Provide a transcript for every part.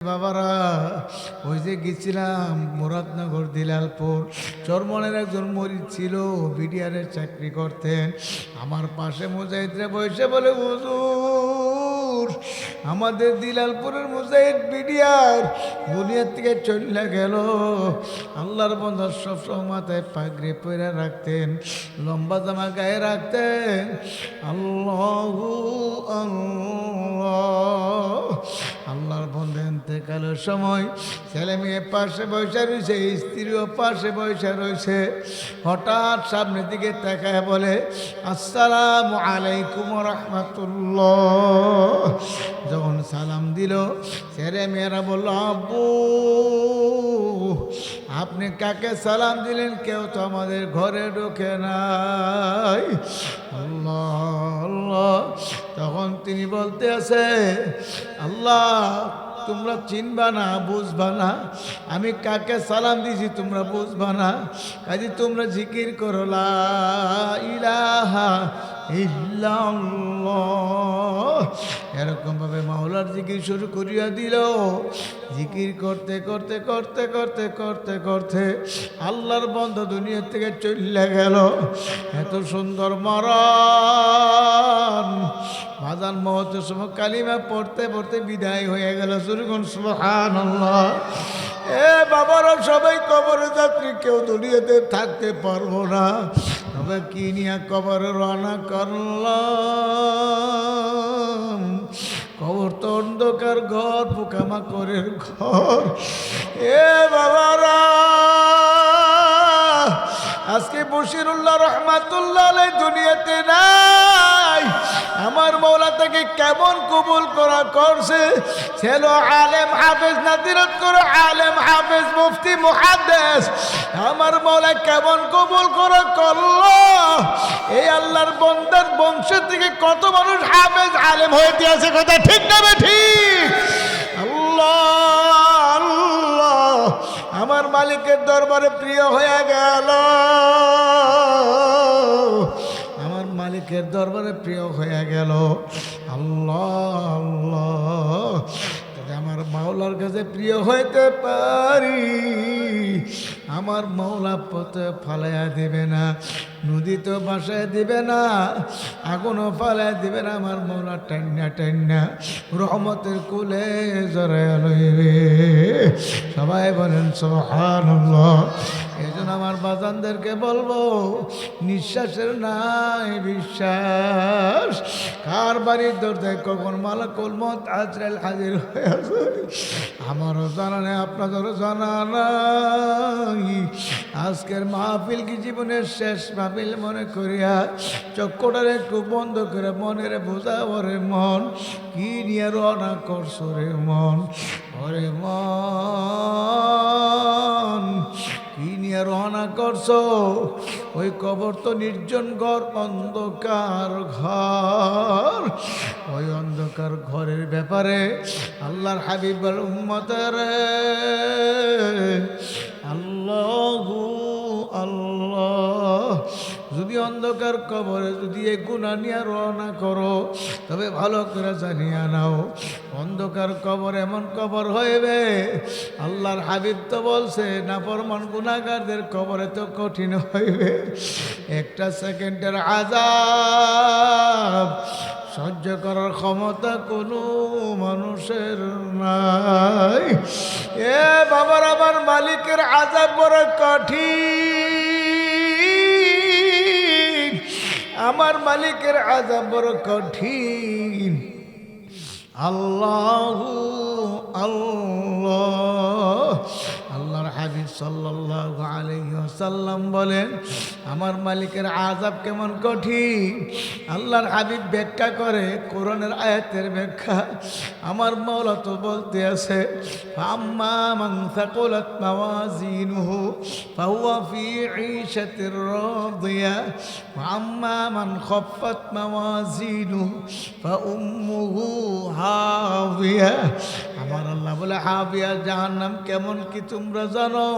বাবারা, ওই যে গেছিলাম মুরাদনগর দিলালপুর, চরমনের একজন মরিদ ছিল, বিডিআরের চাকরি করতেন। আমার পাশে মুজাহিদরা বসে বলে, হুজুর আমাদের দিলালপুরের মুজাহিদ বিডিআর দুনিয়া থেকে চলে গেল। আল্লাহর বন্ধু সবসময় মাথায় পাগড়ি পরে রাখতেন, লম্বা জামা গায়ে রাখতেন। আল্লাহু আল্লাহ। আল্লাহর বন্ধু এতেকালের সময় ছেলে মেয়ে পাশে বসে রয়েছে, স্ত্রীও পাশে বসে রয়েছে। হঠাৎ সামনের দিকে তাকায় বলে, আসসালামু আলাইকুম রাহমাতুল্লাহ। যখন সালাম দিল, ছেলে মেয়েরা বলল, আব্বু আপনি কাকে সালাম দিলেন? কেউ তো আমাদের ঘরে ঢোকে নাই। আল্লাহ আল্লাহ। তখন তিনি বলতে আছে, আল্লাহ তোমরা চিনবা না, বুঝবা না, আমি কাকে সালাম দিছি তোমরা বুঝবা না, কাজে তোমরা জিকির করো লা ইলাহা ইল্লাল্লাহ। এরকম ভাবে মাওলার জিকির শুরু করিয়া দিল। জিকির করতে করতে করতে করতে করতে করতে আল্লাহর বন্ধু দুনিয়া থেকে চলে গেল। এত সুন্দর মরণ, বাজান মহতের সময় কালিমা পড়তে পড়তে বিদায় হয়ে গেল। সুরগুন সুবহানাল্লাহ। এ বাবারা, সবাই কবরে যাত্রী, কেউ দুনিয়াতে থাকতে পারবো না। তবে কি নিয়ে কবরে রওনা করলাম? কবর তো অন্ধকার ঘর, পোকামাকড়ের ঘর। এ বাবারা, আজকে বশিরুল্লাহ রহমাতুল্লাহ আলাইহি দুনিয়াতে নাই। আমার মওলা তাকে কেমন কবুল করা করছে। ছিল আলেম হাফেজ, নাদিরত করে আলেম হাফেজ, মুফতি মুহাদ্দিস। আমার মওলা কেমন কবুল করা করলো। এই আল্লাহর বান্দার বংশ থেকে কত মানুষ হাফেজ আলেম হইতে আছে, কথা ঠিক না ঠিক? আল্লাহ আল্লাহ, আমার মালিকের দরবারে প্রিয় হয়ে গেল। আমার মালিকের দরবারে প্রিয় হয়ে গেল। আল্লাহ আল্লাহ। আমার মাওলার কাছে প্রিয় হইতে পারি, আমার মাওলা পথে ফালাইয়া দিবে না, নদীতে বাসায় দিবে না, আগুনও ফালাইয়া দিবে না। আমার মাওলা টান্না টান্না রহমতের কুলে জড়াইয়া লইবে। সবাই বলেন সুবহানাল্লাহ। এই জন্য আমার বাজানদেরকে বলবো, নিঃশ্বাসের নাই বিশ্বাস। কার বাড়ির দরজায় কখন মালাকুল মউত আজরাইল হাজির হয়ে আছে আমারও জানা নেই, আপনাদেরও জানা নাই। আজকের মাহফিল কি জীবনের শেষ মাহফিল মনে করিয়া চক্ষুটার একটু বন্ধ করে মনের বোঝা, ওরে মন কি নিয়ে রওনা করছো রে মন, ওরে মন কি নিয়ে রওনা করছো? ওই কবর তো নির্জন ঘর, অন্ধকার ঘর। ওই অন্ধকার ঘরের ব্যাপারে আল্লাহর হাবিবের উম্মতের আল্লাহু আল্লাহ, যদি অন্ধকার কবরে যদি এই গুনাহ নিয়ে রওনা করো, তবে ভালো করে জানিয়া নাও, অন্ধকার কবর এমন কবর হইবে। আল্লাহর হাবিব তো বলছে, নাফরমান গুনাহগারদের কবরে তো কঠিন হইবে। একটা সেকেন্ডের আযাব সহ্য করার ক্ষমতা কোনো মানুষের নাই। এ বাবার, আমার মালিকের আযাব বড় কঠিন, আমার মালিকের আযাব বড় কঠিন। আল্লাহু আল্লাহ। আল্লাহর হাবিব সাল্লাল্লাহু আলাইহি ওয়াসাল্লাম বলেন, আমার মালিকের আযাব কেমন কঠিন। আল্লাহর হাবিব ব্যাখ্যা করে, কোরআনের আয়াতের ব্যাখ্যা। আমার মাওলা তো বলতে আছে, আম্মা মান সাকুলাত মাওয়াজিনুহু ফাহুয়া ফি ঈশাতির রাদিয়া ওয়া আম্মা মান খাফফাত মাওয়াজিনুহু ফাউম্মুহু হাওিয়া। আমার আল্লাহ বলে হাবিয়া জাহান্নাম কেমন কি তোমরা জানো?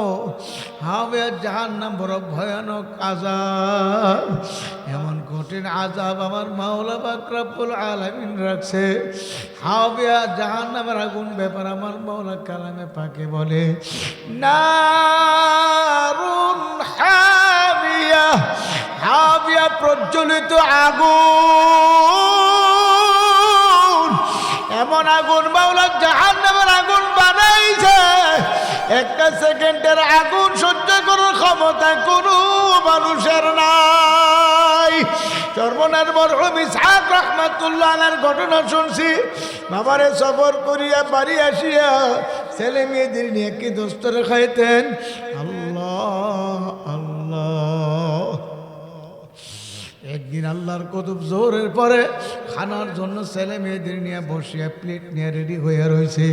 হাবিয়া জাহান্নাম বড় ভয়ানক আযাব, এমন কঠিন আযাব আমার মাওলা পাক রব্বুল আলামিন রাখছে। হাবিয়া জাহান্নামের আগুন ব্যাপার আমার মাওলা কালামে পাকে বলে নারুন হাবিয়া, হাবিয়া প্রজ্বলিত আগুন, এমন আগুন মাওলা জাহান্নামের আগুন বানাইছে, একটা সেকেন্ডের আগুন সহ্য করার ক্ষমতা কোনো মানুষের নাই। চরমনার মরহুম ইসহাক রহমাতুল্লাহ আলাইহির ঘটনা শুনছি। বাবারে সফর করিয়া বাড়ি আসিয়া ছেলে মেয়েদের নিয়ে কি দোস্তরে খাইতেন। আল্লাহ আল্লাহ, একদিন আল্লাহর কুতুব জোহরের পরে খানার জন্য ছেলে মেয়েদের নিয়ে বসিয়া প্লেট নিয়ে রেডি হইয়া রয়েছে,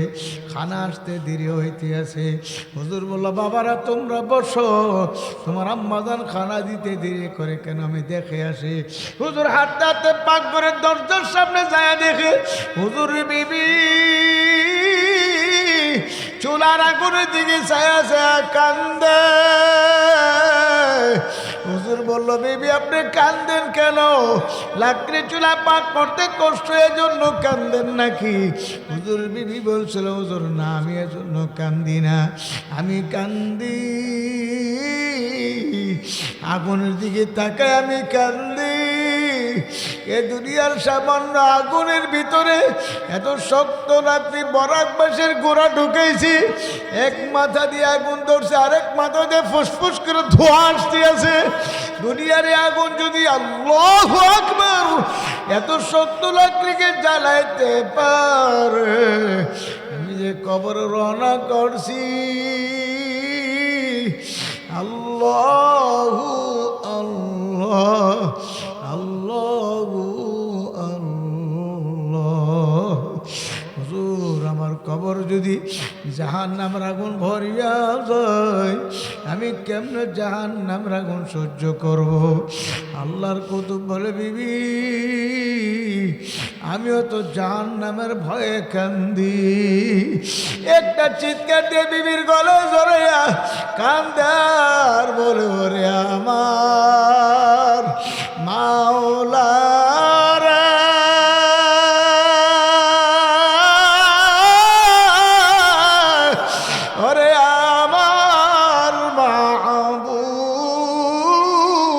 খানা আসতে দেরি হইতে আছে। হুজুর বলল বাবারা তোমরা বসো, তোমার আম্মাজান খানা দিতে দেরি করে কেন, আমি দেখে আসি। হুজুর হাঁটতে হাঁটতে পাকঘরের দরজার সামনে যায়, দেখে হুজুর বিবি চুলার আগুনের দিকে ছায়া ছায়া কান্দে। হুজুর বলল বিবি আপনি কান্দেন কেন? লাকড়ি চুলা পাক করতে কষ্ট এজন্য কান্দেন নাকি? হুজুর বিবি বলছিল হুজুর না আমি এজন্য কান্দি না, আমি কান্দি আগুনের দিকে তাকায় আমি কান্দি। এ দুনিয়ার সামান্য আগুনের ভিতরে এত শক্ত রাত্রি বরাক বাঁশের গোড়া ঢুকেছি, এক মাথা দিয়ে আগুন ধরছে, আরেক মাথা দিয়ে ফুসফুস করে ধোঁয়া আসতে আছে। দুনিয়ার আগুন যদি আল্লাহু আকবার এত শক্ত লাকড়িকে জ্বালাইতে পারে, আমি যে কবর রওনা করছি। আল্লাহু আল্লাহ আল্লাহু আল্লাহ। হুজুর আমার কবর যদি জাহান্নামের আগুন ভরিয়া যায়, আমি কেমনে জাহান্নামের আগুন সহ্য করব? আল্লাহর কুতুব বলে বিবি আমিও তো জাহান্নামের ভয়ে কান্দি। একটা চিৎকার দিয়ে বিবির গলা জড়াইয়া কান্দার বলে ওরে আমার মাওলা রে, ওরে আমার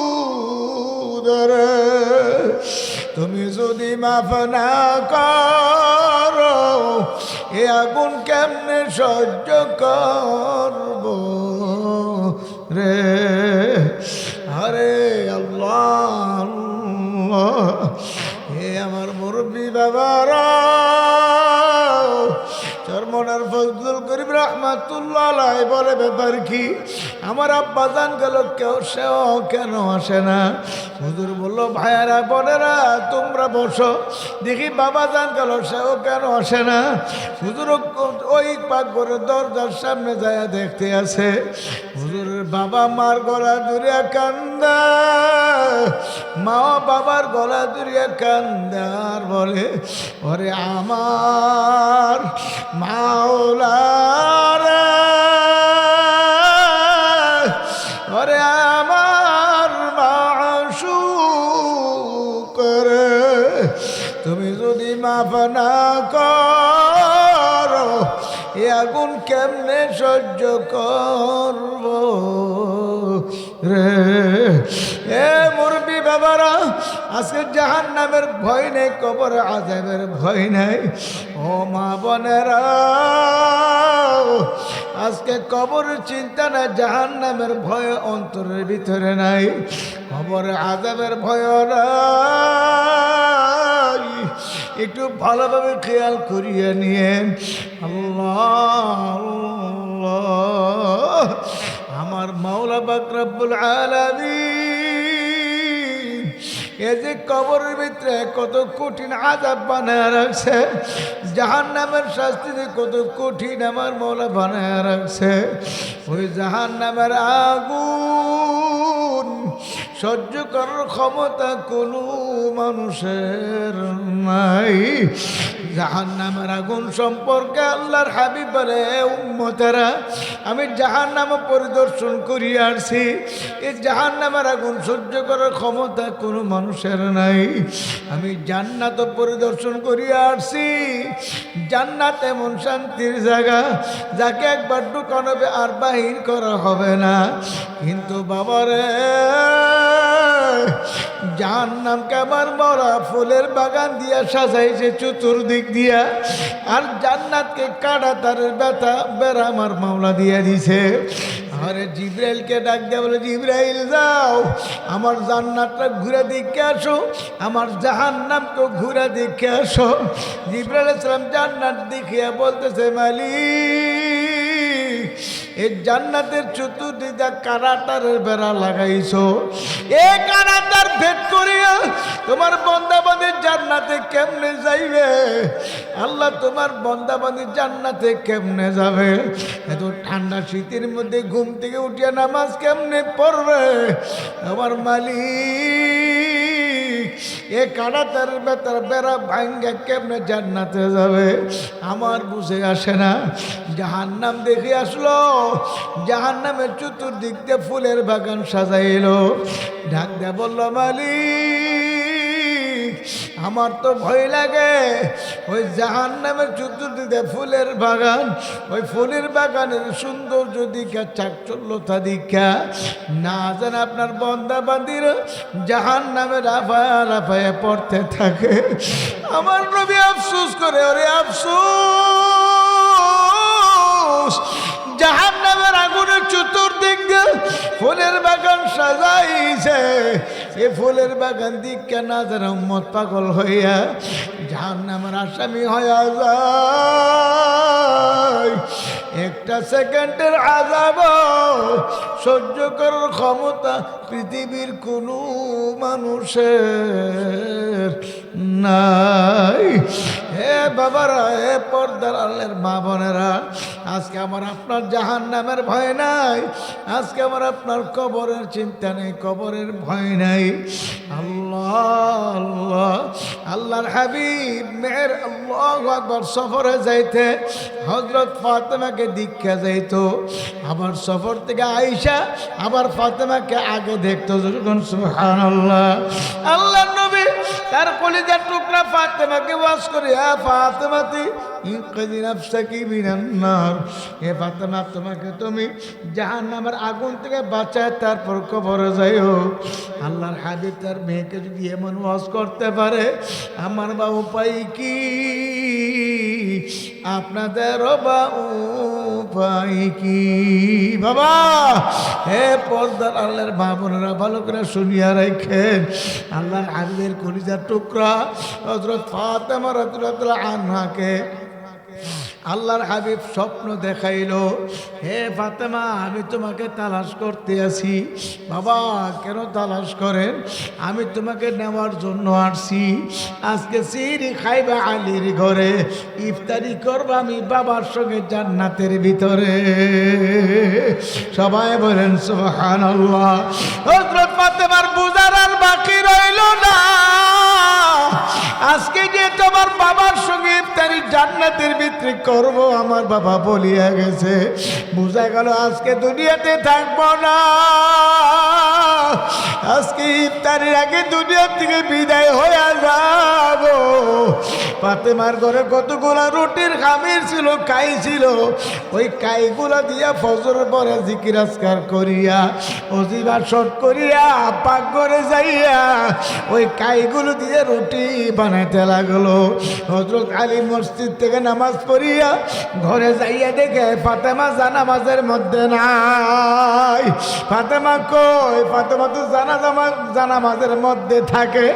মাবুদ রে, তুমি যদি মাফ না করো এ আগুন কেমনে সহ্য করব রে? আরে আল্লাহ আল্লাহ, হে আমার মুরব্বী বাবারা, চরমনার ফজলুল করিম রাহমাতুল্লাহ আলাইহি বলে ব্যাপার কি? আমার আব্বা জান গেল কেউ সেও কেন আসে না? হুজুর বলল ভাইয়ারা বোনেরা তোমরা বসো, দেখি বাবা জান গেল সেও কেন আসে না? হুজুর ওই পাকঘরের দরজার সামনে যায় দেখতে আছে, হুজুরের বাবা মার গলা জুড়িয়া কান্দা, মা বাবার গলা জুড়িয়া কান্দা আর বলে ওরে আমার মাওলা রে, ওরে আমার মাশুক রে, তুমি যদি মাফ না করো এ আগুন কেমনে সহ্য করব রে? এ মুরব্বী বাবারা, আজকে জাহান্নামের ভয় নেই, কবর আযাবের ভয় নাই। ও মা বোনেরা, আজকে কবর চিন্তা না, জাহান্নামের ভয় অন্তরের ভিতরে নাই, কবর আযাবের ভয় নাই। একটু ভালোভাবে খেয়াল করিয়ে নিয়েন। আল্লাহ আল্লাহ, আমার মাওলা পাক রব্বুল আলামিন এই যে কবরের ভিতরে কত কঠিন আযাব বানায় রাখছে, জাহান্নামের শাস্তি কত কঠিন আমার মাওলা বানায় রাখছে। ওই জাহান্নামের আগুন সহ্য করার ক্ষমতা কোনো মানুষের নাই। জাহান্নামের আগুন সম্পর্কে আল্লাহর হাবিব বলে, উম্মতেরা আমি জাহান্নাম পরিদর্শন করি আসছি। এই জাহান্নামের আগুন সহ্য করার ক্ষমতা কোনো মানুষের নাই। আমি জান্নাত পরিদর্শন করি আসছি। জান্নাত এমন শান্তির জায়গা যাকে একবার ঢুকানো হবে আর বাহির করা হবে না। কিন্তু বাবারে জাহান্নামকে আমার মরা ফুলের বাগান দিয়া সাজাইছে চতুর্দিক দিয়া, আর জান্নাতকে কাটা তারের বেড়া আমার মাওলা দিয়া দিছে। আরে জিব্রাইলকে ডাক দেয়া বলে, জিব্রাইল যাও আমার জান্নাতটা ঘুরে দেখে আসো, আমার জাহান্নামকেও ঘুরে দেখে আসো। জিব্রাইল আলাইহিস সালাম জান্নাত দেখিয়া বলতেছে, মালিক এই জান্নাতের চতুর্দিকে কারাটারের বেড়া লাগাইছো, এই কারাটার ভেদ করিয়া তোমার বন্দাবান্দি জান্নাতে কেমনে যাইবে? আল্লাহ তোমার বন্দাবান্দি জান্নাতে কেমনে যাবে? এত ঠান্ডা শীতের মধ্যে ঘুম থেকে উঠিয়া নামাজ কেমনে পড়বে? আমার মালিক এ কারাটার বেড়া ভাঙ্গা কেমনে জান্নাতে যাবে? আমার বুঝে আসে না। জাহান্নাম দেখে আসলো, জাহান্নামের চতুর্দিক দিয়ে ফুলের বাগান সাজাইলো। ডাক দেয়া বলল, মালিক আমার তো ভয় লাগে। ওই জাহান্নামের চতুর্দিকে ফুলের বাগান, ওই ফুলের বাগানের সৌন্দর্য দিকা চাকচল্যতা দিকা না জানে আপনার বন্দা বান্দির জাহান্নামে লাফায়া লাফায়া পড়তে থাকে। আমার নবী আফসোস করে, ওরে আফসোস, জাহান্নামের আগুনের চতুর্দিক দিয়ে ফুলের বাগান সাজাইছে। এ ফুলের বাগান দিক কেনা যারা উম্মত পাগল হইয়া জাহান্নামের আসামি হইয়া যায়। একটা সেকেন্ডের আযাব সহ্য করার ক্ষমতা পৃথিবীর কোনো মানুষের নাই। হে বাবারা, হে পর্দার আলের মা বোনেরা, আজকে আমার আপনার জাহান্নামের ভয় নাই, আজকে আমার আপনার কবরের চিন্তা নেই, কবরের ভয় নাই। আল্লাহ আল্লাহ আল্লাহর হাবিব মেহের আল্লাহু আকবার সফরে যাইতে হযরত ফাতেমাকে দীক্ষা যাইতো। আবার সফর থেকে আয়েশা আবার ফাতেমাকে আগে দেখতো। যখন সুবহানাল্লাহ, আল্লাহর নবী তার কলিজার টুকরা ফাতেমাকে ওয়াজ করে, হ্যাঁ ফাতেমাতি ইনকাযি নাফসাকি মিনান নার, হে ফাতেমা তোমাকে তুমি জাহান্নামের আগুন থেকে বাঁচায় তারপর কবরে যাইও। আল্লাহর হাবিব তার মেয়েকে যদি এমন ওয়াজ করতে পারে, আমার বা উপায় কি? আপনাদেরও বা উপায় কি? বাবা, হে পর্দার আল্লাহর মা বোনেরা, ভালো করে শুনিয়া রাখেন। আল্লাহর হাবিবের কলিজার টুকরা হযরত ফাতেমা রাদিয়াল্লাহু আনহাকে আল্লাহর হাবিব স্বপ্ন দেখাইলো, হে ফাতেমা আমি তোমাকে তালাশ করতে আছি। বাবা কেন তালাশ করেন? আমি তোমাকে নেওয়ার জন্য আসছি। আজকে সিরি খাইবা আলীর ঘরে, ইফতারি করবা আমি বাবার সঙ্গে জান্নাতের ভিতরে। সবাই বলেন সুবহানাল্লাহ। হযরত ফাতেমার বুঝার আর বাকি রইল না। আজকে যে তোমার বাবার সঙ্গে ইফতারি জান্নাতের ভিতরে করব, আমার বাবা বলিয়া গেছে। বুঝা গেল আজকে দুনিয়াতে থাকবো না, আজকে ইফতারির আগে দুনিয়া থেকে বিদায় হয়ে যাব। ফাতেমার ঘরে কতগুলা রুটির খামির ছিল, কাই ছিল, ওই কাইগুলা দিয়া ফজর পরে জিকির আজকার করিয়া অজিবা শট করিয়া পাক করে যাইয়া ওই কাইগুলো দিয়ে রুটি বানাইতে লাগলো। হযরত আলী মসজিদ থেকে নামাজ পড়িয়া ঘরে যাইয়া দেখে ফাতেমা জানামাজের মধ্যে নাই। ফাতেমা কই? ফাতেমা তো জানামাজের মধ্যে থাকে,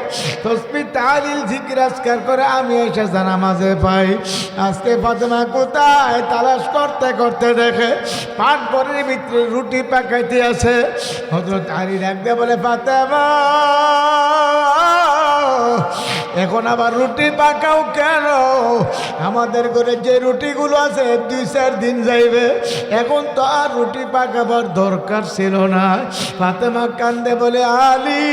তাসবিহ তাহলিল জিকির আজকার করে, আমি এসে জানামাজে পাই। আজকে ফাতেমা কোথায়? তালাশ করতে করতে দেখে পাক ঘরের ভিতরে রুটি পাকাইতে আছে। হযরত আলী ডাকতে বলে, ফাতেমা এখন আবার রুটি পাকাও কেন? আমাদের ঘরে যে রুটিগুলো আছে 2-4 দিন যাইবে, এখন তো আর রুটি পাকাবার দরকার ছিল না। ফাতেমা কান্দে বলে, আলী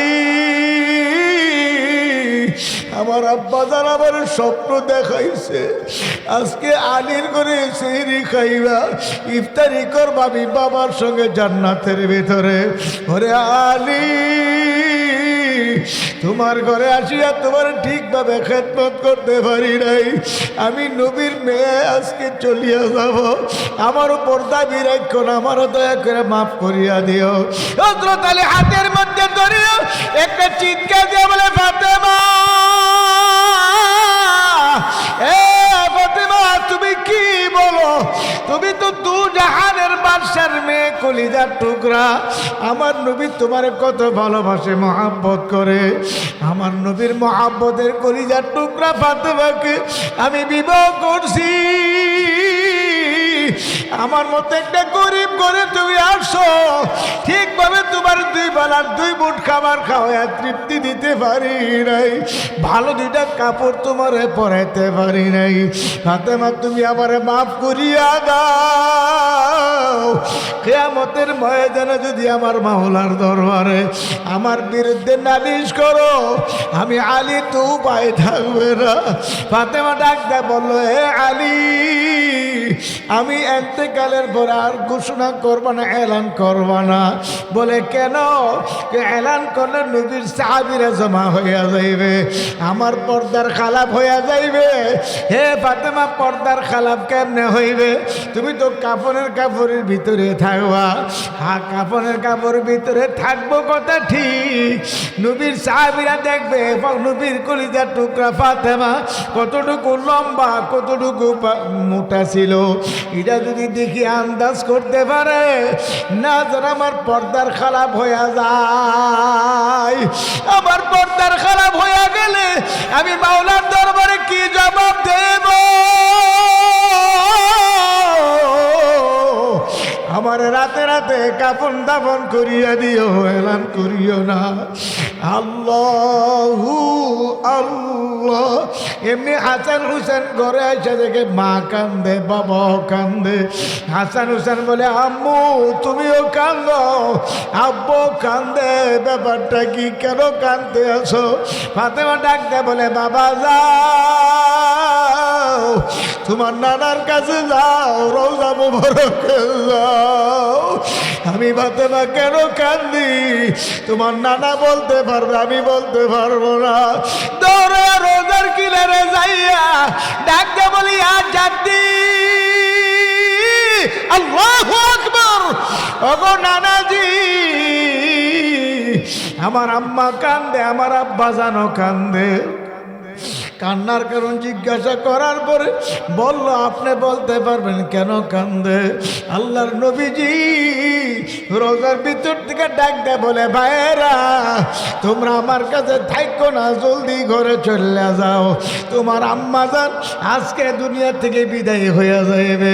আমার আব্বা জান আমার স্বপ্ন দেখাইছে আজকে আলীর করে সেহরি খাইবা ইফতারি করবা আমি বাবার সঙ্গে জান্নাতের ভিতরে। ওরে আলী, তোমার ঘরে আসিয়া তোমার ঠিকভাবে খেদমত করতে পারি নাই, আমি নবীর মেয়ে আজকে চলিয়া যাব, আমারও পর্দা বিরাক্ষণ, আমারও দয়া করে মাফ করিয়া দিও। হযরত আলী হাতের মধ্যে ধরিয়া একটা চিৎকার দিয়ে বলে, ফাতেমা, এ ফাতেমা, তুমি কি বলো? তুমি তো দু জাহানের বাদশার মেয়ে, কলিজার টুকরা। আমার নবী তোমার কত ভালোবাসে, মহাব্বত করে। আমার নবীর মহাব্বতের কলিজার টুকরা ফাতেমাকে আমি বিবাহ করছি। আমার মতো একটা গরিব করে তুমি আসো, ঠিকভাবে তোমার দুই বেলার দুই মুঠ খাবার খাওয়া তৃপ্তি দিতে পারি নাই, ভালো দুইটা কাপড় তোমারে পরাইতে পারি নাই। ফাতেমা, তুমি আমারে মাফ করিয়া দাও। কিয়ামতের ময়দানে যদি আমার মাওলার দরবারে আমার বিরুদ্ধে নালিশ করো, আমি আলী তো উপায় থাকবে না। ফাতেমা ডাক দেয়, বললো, হে আলী, আমি এতেকালের পর আর ঘোষণা করবা না, এলান করবা না। বলে, কেন? এলান করলে নবীর সাহাবীরা জমা হইয়া যাইবে, আমার পর্দার খালাপ হইয়া যাইবে। হে ফাতেমা, পর্দার খালাপ কেমনে হইবে? তুমি তো কাফনের কাপড়ের ভিতরে থাকবা। হ্যাঁ, কাফনের কাপড়ের ভিতরে থাকবো, কথা ঠিক। নবীর সাহাবীরা দেখবে নবীর কলিজার টুকরা ফাতেমা কতটুকু লম্বা, কতটুকু মোটা ছিল, এটা যদি দেখি আন্দাজ করতে পারে না, যেন আমার পর্দার খারাপ হইয়া যায়। আমার পর্দার খারাপ হইয়া গেলে আমি মাওলার দরবারে কি জবাব দেব? আমার রাতে রাতে কাফন দাফন করিয়া দিও, এলান করিও না। আল্লাহু আল্লাহ। এমনি হাসান হুসেন ঘরে এসে দেখে মা কান্দে, বাবাও কান্দে। হাসান হুসেন বলে, আম্মু তুমিও কান্দো, আব্বু কান্দে, ব্যাপারটা কি, কেন কান্দতে আছো? ফাতেমা ডাক দেয়, বলে, বাবা যাও, তোমার নানার কাছে যাও, রওজা মুবারকে যাও। আমি ফাতেমা কেন কান্দি? তোমার নানা বলতে পারবে, আমি বলতে পারবো না। দৌড়ে রোজার কিনারে যাইয়া ডাক দে, বলি, আর জাদ্দি, আল্লাহু আকবার। ওগো নানাজি, আমার আম্মা কান্দে, আমার আব্বা জানো কান্দে। কান্নার কারণ জিজ্ঞাসা করার পরে বলল, আপনি বলতে পারবেন কেন কান্দে? আল্লাহর নবীজি রোজার ভিতর থেকে ডাক দেয়, বলে, ভাইয়েরা তোমরা আমার কাছে থাকো না, জলদি ঘরে চলে যাও, তোমার আম্মা জান আজকে দুনিয়া থেকে বিদায় হয়ে যাইবে।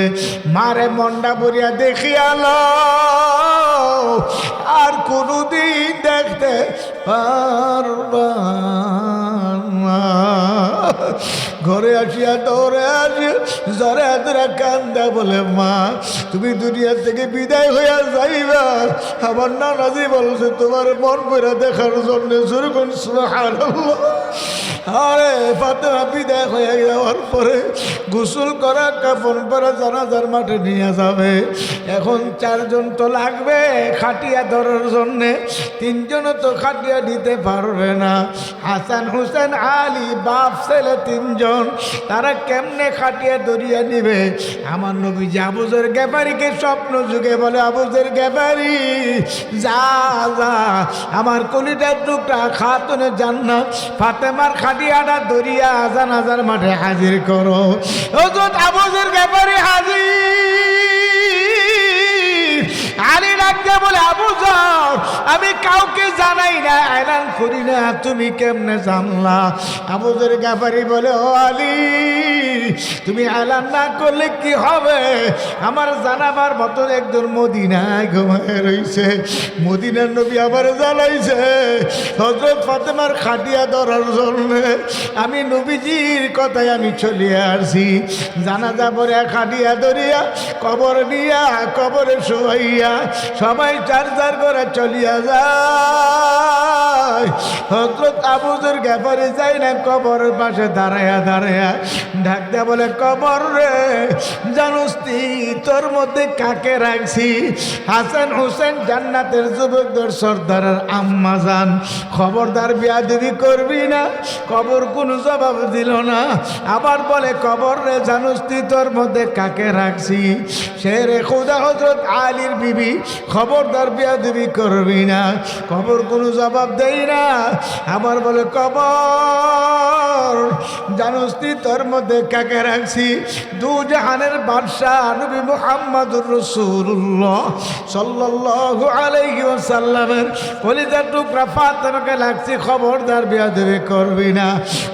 মারে মন্ডা বরিয়া দেখিয়ালো, আর কোনোদিন দেখতে পারবা না। ঘরে আসিয়া দৌড়ে আসিয়া জরে হাতরা কান্দা, বলে, মা তুমি দুনিয়া থেকে বিদায় হইয়া যাইবা, আমার নানাজি বলছে তোমার মন করে দেখার জন্য। যেরকম সুবহানাল্লাহ। আরে ফাতেমা বিদায় হয়ে যাওয়ার পরে গোসল করা, কাফন পরা জানাজার মাঠে নিয়ে যাবে। এখন 4 জন তো লাগবে খাটিয়া ধরার জন্যে, 3 জন তো খাটিয়া দিতে পারবে না। হাসান হুসেন আলী বাপ ছেলে 3 জন, তারা কেমনে খাটিয়া ধরিয়া নিবে? আমার নবীজি আবুজর গ্যাপারিকে স্বপ্ন যুগে বলে, আবুজর গ্যাপারি যা যা, আমার কলিজার টুকরা খাতুনে জান্নাত ফাতেমার খাটিয়াটা ধরিয়া জানাজার মাঠে হাজির করো। হযরত আবুজর গ্যাপারি হাজির। আলী ডাকতে বলে, আবু যর, আমি কাউকে জানাই না, এলান করি না, তুমি কেমনে জানলা? আবু যর গাফারি বলে, ও আলী, তুমি এলান না করলে কি হবে? আমার জানাবার মতো একজন মদিনায় ঘুমায় রইছে, মদিনার নবী আবার জানাইছে হযরত ফাতেমার খাটিয়া ধরার জন্য। আমি নবীজির কথায় আমি চলে আসছি। জানাজা পরে খাটিয়া ধরিয়া কবর নিয়া কবরে শুয়াইয়া সবাই 4 বের করে চলিয়া যায়। হযরত আবু যর গেফারি যাই না কবরের পাশে দাঁড়ায়া দাঁড়ায়া ডাক দেয়া বলে, কবর রে জানোস তোর মধ্যে কাকে রাখছি? হাসান হোসেন জান্নাতের যুবকদের সর্দারের আম্মা জান, খবরদার বেয়াদবি করবি না। কবর কোনো জবাব দিল না। আবার বলে, কবর রে জানোস তোর মধ্যে কাকে রাখছি? শেরে খুদা হযরত আলীর বিবি, খবরদার বেয়াদবি করবি না। কবর কোনো জবাব দেই না। আবার বলে, কবর জানোস তোর মধ্যে কাকে রাখছি? দু জাহানের বাদশাহ নবী মুহাম্মদুর রাসূলুল্লাহ সাল্লাল্লাহু আলাইহি ওয়াসাল্লামের কলিজার টুকরা ফাতেমাকে লাগছি, খবরদার বেয়াদবি করবি না।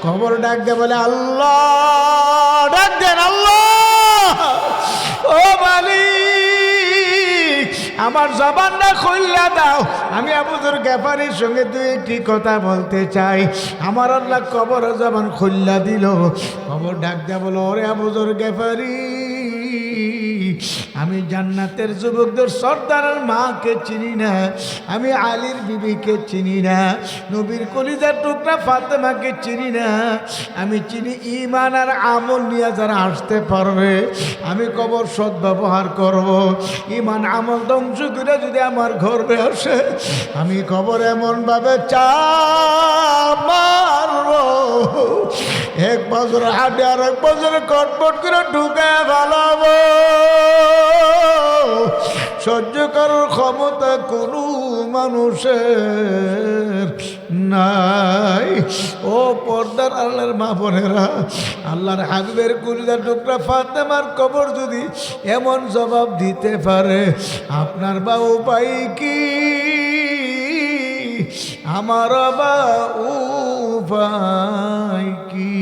খবর ডাক দে বলে, আল্লাহ ডাক দেন, আল্লাহ ও মালিক আমার জবানটা খুইলা দাও, আমি আবু যর গেফারির সঙ্গে দুই একটি কথা বলতে চাই। আমার আল্লাহ কবর জবান খুইলা দিল। খবর ডাক দে বলো, ওরে আবু যর গেফারি, আমি জান্নাতের যুবকদের সর্দারের মাকে চিনি না, আমি আলীর বিবিকে চিনি না, নবীর কলিজার টুকরা ফাতেমাকে চিনি না। আমি চিনি ঈমান আর আমল নিয়ে যারা আসতে পারবে, আমি কবর সৎ ব্যবহার করব। ঈমান আমল ধ্বংস করে যদি আমার ঘরে আসে, আমি কবর এমন ভাবে চাপ মারব, এক বছর হাঁটে আর এক বছর কটকট করে ঢুকে ভালাবো। সহ্য করার ক্ষমতা কোনো মানুষের নাই। ও পর্দার আল্লাহর মা বোনেরা, আল্লাহর হাবিবের কলিজার টুকরা ফাতেমার কবর যদি এমন জবাব দিতে পারে, আপনার বা উপায় কি? আমার বা উপায় কি?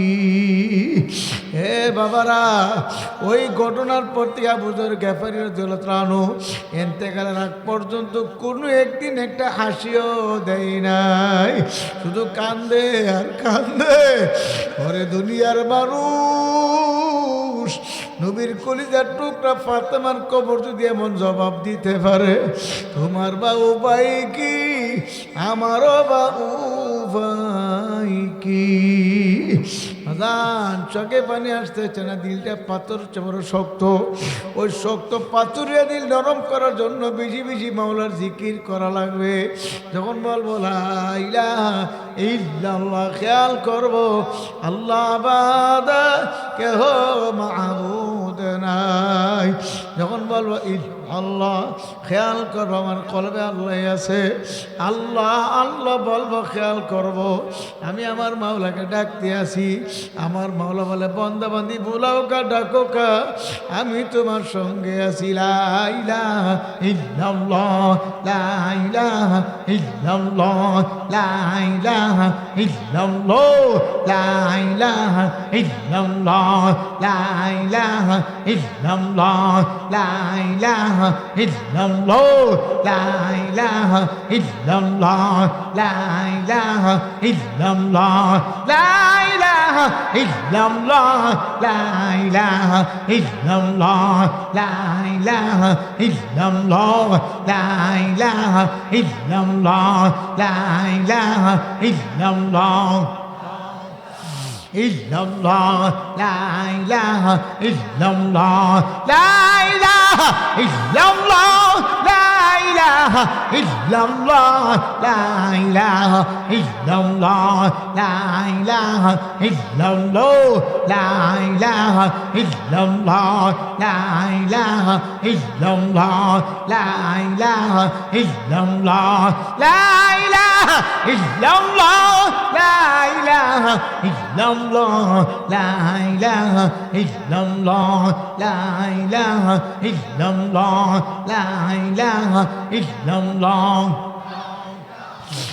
হে বাবারা, ওই ঘটনার প্রতি আবু যর গেফারি রাদিয়াল্লাহু এন্তেকালের আগ পর্যন্ত কোনো একদিন একটা হাসিও দেয় নাই, শুধু কান্দে আর কান্দে। ওরে দুনিয়ার মানুষ, নবীর কলিজার টুকরা ফাতেমার কবর যদি এমন জবাব দিতে পারে, তোমার বা উপায় কি? আমারও বা উপায় কি? আজান চোখে পানি আসতেছে না, দিলটা পাথর বড় শক্ত। ওই শক্ত পাথরিয়া দিল নরম করার জন্য বেশি বেশি মাওলার জিকির করা লাগবে। যখন বলবো লা ইলাহা ইল্লাল্লাহ, খেয়াল করব আল্লাহ বাদা কেহ মাবুদ নাই। যখন বলবো আল্লাহ, খেয়াল করবো আমার কলবে আল্লাহ আছে। আল্লাহ আল্লাহ বলবো, খেয়াল করব আমি আমার মাওলাকে ডাকতে আসি। আমার মাওলা বলে, বন্দা বান্দি বুলাও কা ডাকো কা, আমি তোমার সঙ্গে আছি। লা ইলাহা ইল্লাল্লাহ, লা ইলাহা ইল্লাল্লাহ, লা ইলাহা ইল্লাল্লাহ, লা ইলাহা ইল্লাল্লাহ, লা ইলাহা ইল্লাল্লাহ, লা ইলাহা ইল্লাল্লাহ, লা ইলাহা ইল্লাল্লাহ, লা ইলাহা ইল্লাল্লাহ, লা ইলাহা ইল্লাল্লাহ, লা ইলাহা ইল্লাল্লাহ, লা ইলাহা ইল্লাল্লাহ, লা ইলাহা ইল্লাল্লাহ, লা ইলাহা ইল্লাল্লাহ, illallah, la ilaha illallah, la ilaha illallah, la ilaha illallah, la ilaha illallah, la ilaha illallah, la ilaha illallah, la ilaha illallah, la ilaha illallah, la ilaha illallah, la ilaha illallah, la ilaha illallah, la ilaha illallah, la ilaha illallah,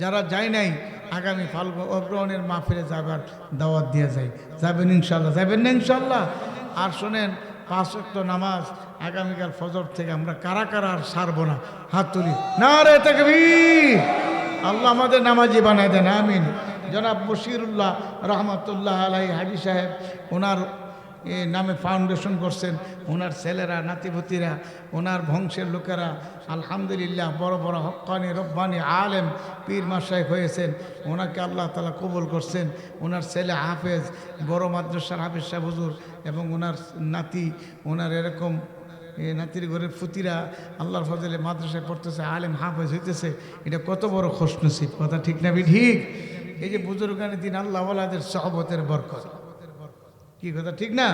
যারা যায় নাই আগামী ফাল্গুন অগ্রহণের মাহফিলে যাবার দাওয়াত দিয়ে যায়। যাবেন ইনশাল্লাহ? যাবেন না ইনশাল্লাহ? আর শোনেন, 5 ওয়াক্ত নামাজ আগামীকাল ফজর থেকে আমরা কারা কারা আর ছাড়বো না, হাত তুলি। নারে তাকবীর! আল্লাহ আমাদের নামাজি বানায় দেন, আমিন। জনাব বশিরুল্লাহ রহমতুল্লাহ আলাই হাজি সাহেব, ওনার নামে ফাউন্ডেশন করছেন, ওনার ছেলেরা নাতিভতিরা, ওনার বংশের লোকেরা আলহামদুলিল্লাহ বড় বড় হক্কানি রব্বানি আলেম পীর মাশায়েখ হয়েছেন। ওনাকে আল্লাহ তাআলা কবুল করছেন। ওনার ছেলে হাফেজ, বড় মাদ্রাসার হাফেজ সাহেব হুজুর, এবং ওনার নাতি, ওনার এরকম নাতির ঘরের ফুতিরা আল্লাহর ফজলে মাদ্রাসায় পড়তেছে, আলেম হাফেজ হইতেছে। এটা কত বড় খুশনসিব, কথা ঠিক না ঠিক? এই যে বুজুর্গানের দিন আল্লাহ ওয়ালাদের সহবতের বরকত, কি কথা ঠিক না?